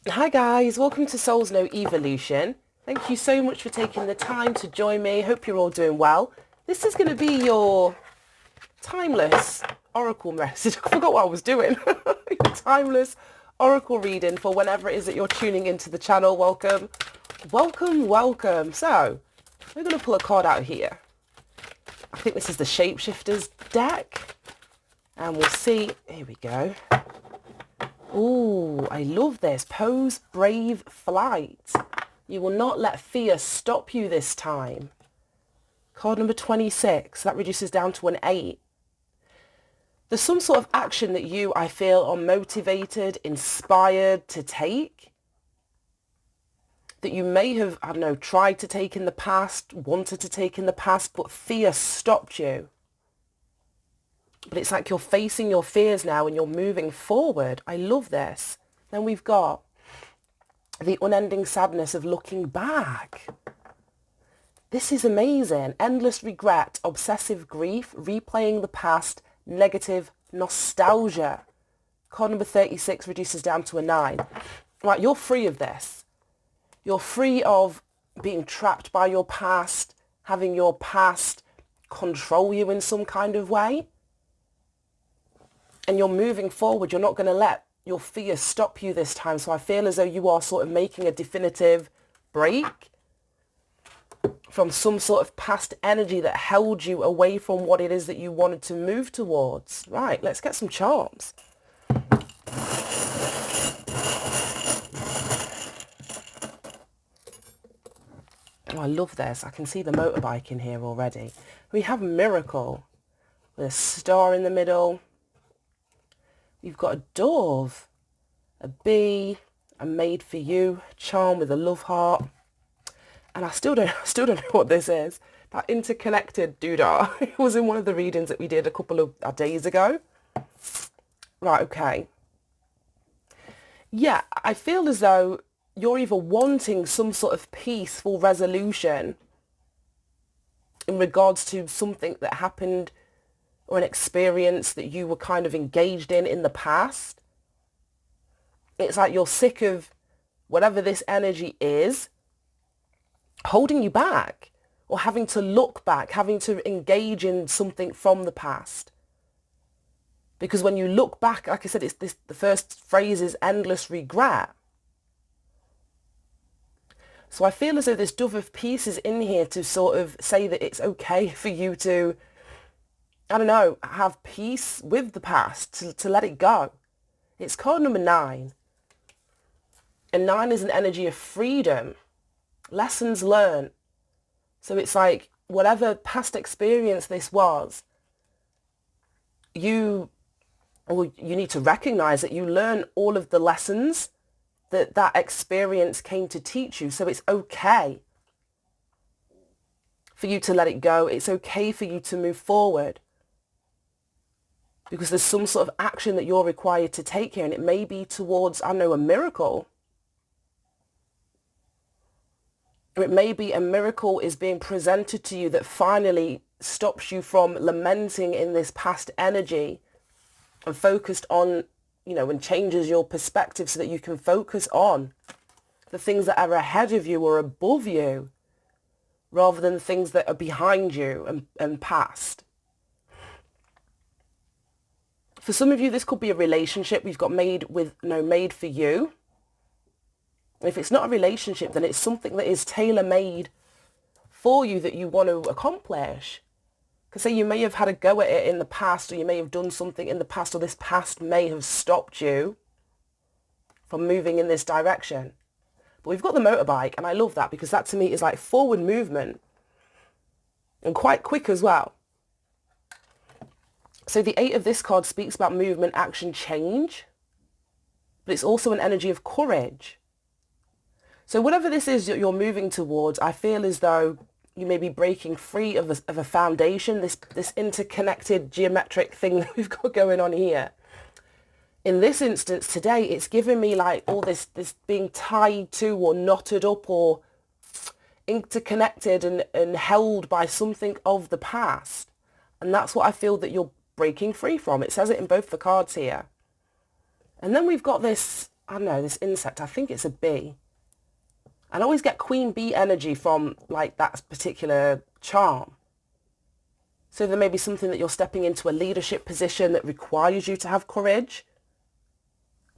Hi guys, welcome to Souls No Evolution. Thank you so much for taking the time to join me. Hope you're all doing well. This is going to be your timeless oracle message. I forgot what I was doing. Your timeless oracle reading for whenever it is that you're tuning into the channel. Welcome, welcome, welcome. So, we're going to pull a card out here. I think this is the Shapeshifters deck. And we'll see. Here we go. Ooh, I love this. Pose brave flight. You will not let fear stop you this time. Card number 26. That reduces down to an 8. There's some sort of action that you, I feel, are motivated, inspired to take. That you may have, I don't know, tried to take in the past, wanted to take in the past, but fear stopped you. But it's like you're facing your fears now and you're moving forward. I love this. Then we've got the unending sadness of looking back. This is amazing. Endless regret, obsessive grief, replaying the past, negative nostalgia. Card number 36 reduces down to a 9. Right, you're free of this. You're free of being trapped by your past, having your past control you in some kind of way. And you're moving forward. You're not going to let your fear stop you this time. So I feel as though you are sort of making a definitive break from some sort of past energy that held you away from what it is that you wanted to move towards. Right, let's get some charms. Oh, I love this. I can see the motorbike in here already. We have Miracle with a star in the middle. You've got a dove, a bee, a made for you, charm with a love heart. And I still don't know what this is. That interconnected doodah. It was in one of the readings that we did a couple of days ago. Right, okay. Yeah, I feel as though you're either wanting some sort of peaceful resolution in regards to something that happened or an experience that you were kind of engaged in the past. It's like you're sick of whatever this energy is holding you back, or having to look back, having to engage in something from the past. Because when you look back, like I said, it's this, the first phrase is endless regret. So I feel as though this dove of peace is in here to sort of say that it's okay for you to, I don't know, have peace with the past, to let it go. It's card number 9. And 9 is an energy of freedom, lessons learned. So it's like whatever past experience this was, you need to recognize that you learn all of the lessons that experience came to teach you. So it's okay for you to let it go. It's okay for you to move forward. Because there's some sort of action that you're required to take here, and it may be towards, I don't know, a miracle. Or it may be a miracle is being presented to you that finally stops you from lamenting in this past energy and focused on, and changes your perspective so that you can focus on the things that are ahead of you or above you rather than the things that are behind you and past. For some of you, this could be a relationship. We've got made for you. If it's not a relationship, then it's something that is tailor-made for you that you want to accomplish. Because say you may have had a go at it in the past, or you may have done something in the past, or this past may have stopped you from moving in this direction. But we've got the motorbike, and I love that because that to me is like forward movement and quite quick as well. So the 8 of this card speaks about movement, action, change, but it's also an energy of courage. So whatever this is that you're moving towards, I feel as though you may be breaking free of a foundation, this interconnected geometric thing that we've got going on here. In this instance today, it's giving me like all this being tied to or knotted up or interconnected and held by something of the past. And that's what I feel that you're breaking free from. It says it in both the cards here. And then we've got this I don't know, this insect, I think it's a bee. I always get queen bee energy from like that particular charm. So there may be something that you're stepping into a leadership position that requires you to have courage.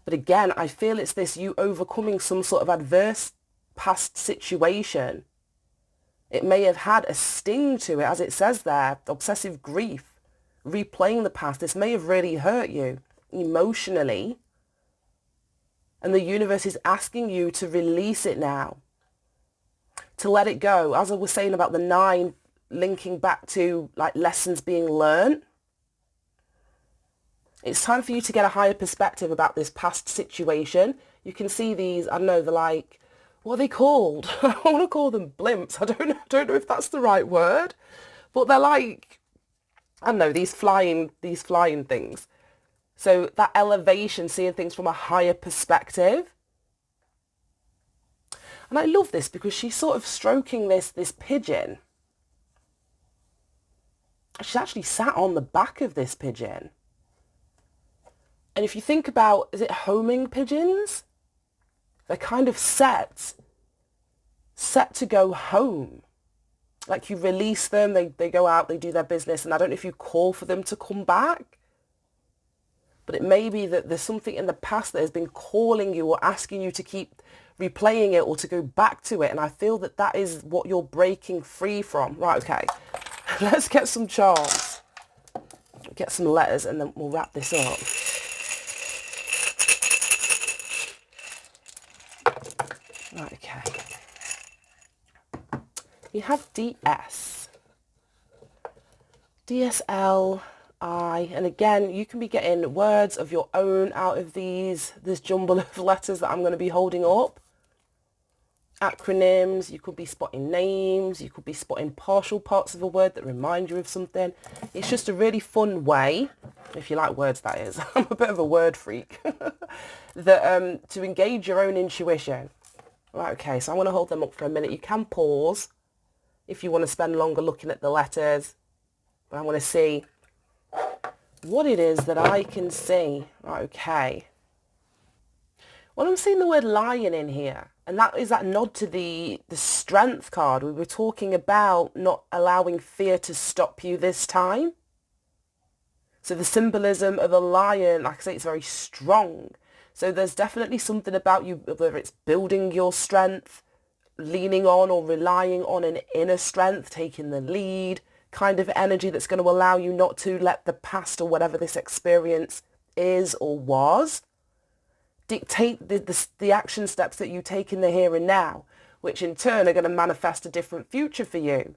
But again, I feel it's this you overcoming some sort of adverse past situation. It may have had a sting to it, as it says there, obsessive grief, replaying the past. This may have really hurt you emotionally. And the universe is asking you to release it now, to let it go. As I was saying about the 9 linking back to like lessons being learned. It's time for you to get a higher perspective about this past situation. You can see these, I don't know, they're like, what are they called? I want to call them blimps. I don't know if that's the right word, but they're like, I don't know, these flying things. So that elevation, seeing things from a higher perspective. And I love this because she's sort of stroking this pigeon. She's actually sat on the back of this pigeon. And if you think about, is it homing pigeons? They're kind of set to go home. Like you release them, they go out, they do their business, and I don't know if you call for them to come back. But it may be that there's something in the past that has been calling you or asking you to keep replaying it or to go back to it. And I feel that that is what you're breaking free from. Right, okay. Let's get some charms. Get some letters and then we'll wrap this up. Right, okay. You have DS. DSL. And again, you can be getting words of your own out of this jumble of letters that I'm going to be holding up. Acronyms, you could be spotting names, you could be spotting partial parts of a word that remind you of something. It's just a really fun way, if you like words that is, I'm a bit of a word freak, that to engage your own intuition. Right, okay, so I want to hold them up for a minute. You can pause if you want to spend longer looking at the letters, but I want to see what it is that I can see. Right, okay. Well, I'm seeing the word lion in here, and that is that nod to the strength card. We were talking about not allowing fear to stop you this time. So the symbolism of a lion, like I say, it's very strong. So there's definitely something about you, whether it's building your strength, leaning on or relying on an inner strength, taking the lead, kind of energy that's going to allow you not to let the past or whatever this experience is or was dictate the action steps that you take in the here and now, which in turn are going to manifest a different future for you.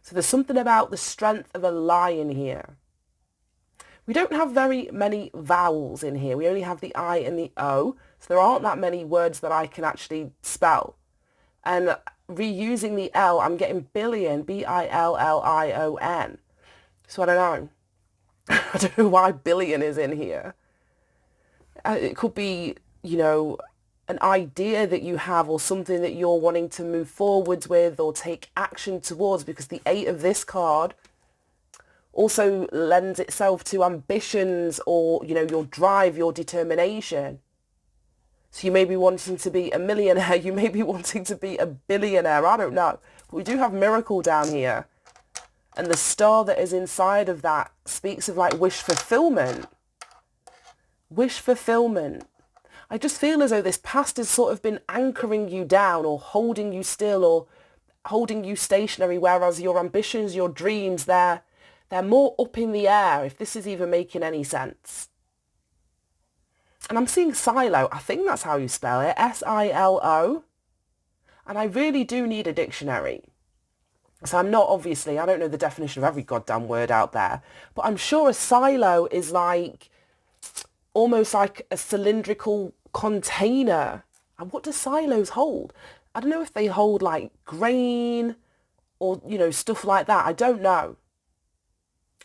So there's something about the strength of a lion here. We don't have very many vowels in here. We only have the I and the O. So there aren't that many words that I can actually spell. And reusing the L, I'm getting billion, B-I-L-L-I-O-N. So I don't know. I don't know why billion is in here. It could be, you know, an idea that you have or something that you're wanting to move forwards with or take action towards, because the 8 of this card also lends itself to ambitions or, you know, your drive, your determination. So you may be wanting to be a millionaire, you may be wanting to be a billionaire, I don't know. But we do have miracle down here. And the star that is inside of that speaks of like wish fulfillment. Wish fulfillment. I just feel as though this past has sort of been anchoring you down or holding you still or holding you stationary, whereas your ambitions, your dreams, they're more up in the air, if this is even making any sense. And I'm seeing silo. I think that's how you spell it. S-I-L-O. And I really do need a dictionary. So I'm not, obviously, I don't know the definition of every goddamn word out there, but I'm sure a silo is like, almost like a cylindrical container. And what do silos hold? I don't know if they hold like grain or, you know, stuff like that. I don't know.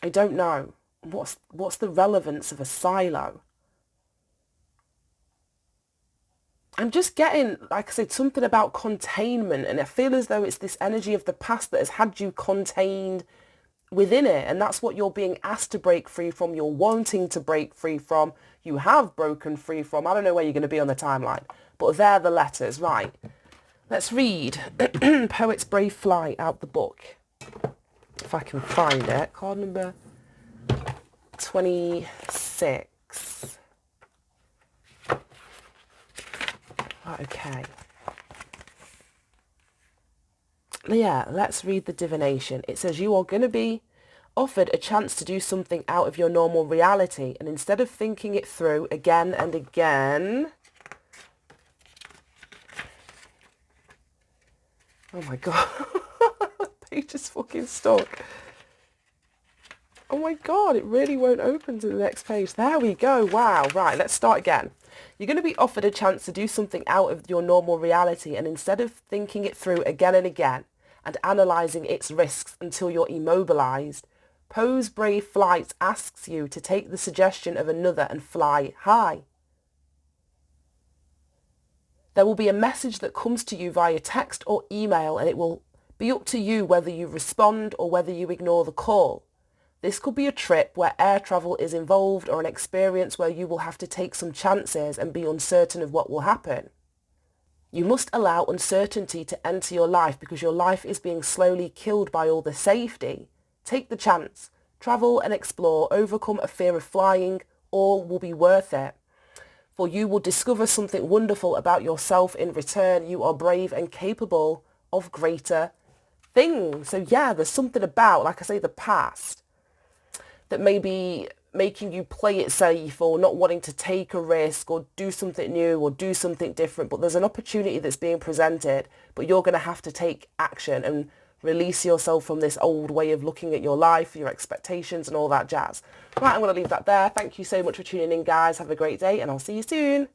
I don't know. What's the relevance of a silo? I'm just getting, like I said, something about containment, and I feel as though it's this energy of the past that has had you contained within it, and that's what you're being asked to break free from, you're wanting to break free from, you have broken free from. I don't know where you're going to be on the timeline, but they're the letters. Right. Let's read Poet's Brave Flight out the book. If I can find it. Card number 26. Right, okay. Yeah, let's read the divination. It says you are going to be offered a chance to do something out of your normal reality, and instead of thinking it through again and again... Oh my god. Page is fucking stuck. Oh my god, it really won't open to the next page. There we go. Wow. Right, let's start again. You're going to be offered a chance to do something out of your normal reality, and instead of thinking it through again and again and analysing its risks until you're immobilised, Poe's Brave Flight asks you to take the suggestion of another and fly high. There will be a message that comes to you via text or email, and it will be up to you whether you respond or whether you ignore the call. This could be a trip where air travel is involved, or an experience where you will have to take some chances and be uncertain of what will happen. You must allow uncertainty to enter your life because your life is being slowly killed by all the safety. Take the chance. Travel and explore. Overcome a fear of flying. All will be worth it. For you will discover something wonderful about yourself in return. You are brave and capable of greater things. So yeah, there's something about, like I say, the past that may be making you play it safe or not wanting to take a risk or do something new or do something different. But there's an opportunity that's being presented, but you're going to have to take action and release yourself from this old way of looking at your life, your expectations and all that jazz. Right, I'm going to leave that there. Thank you so much for tuning in, guys. Have a great day and I'll see you soon.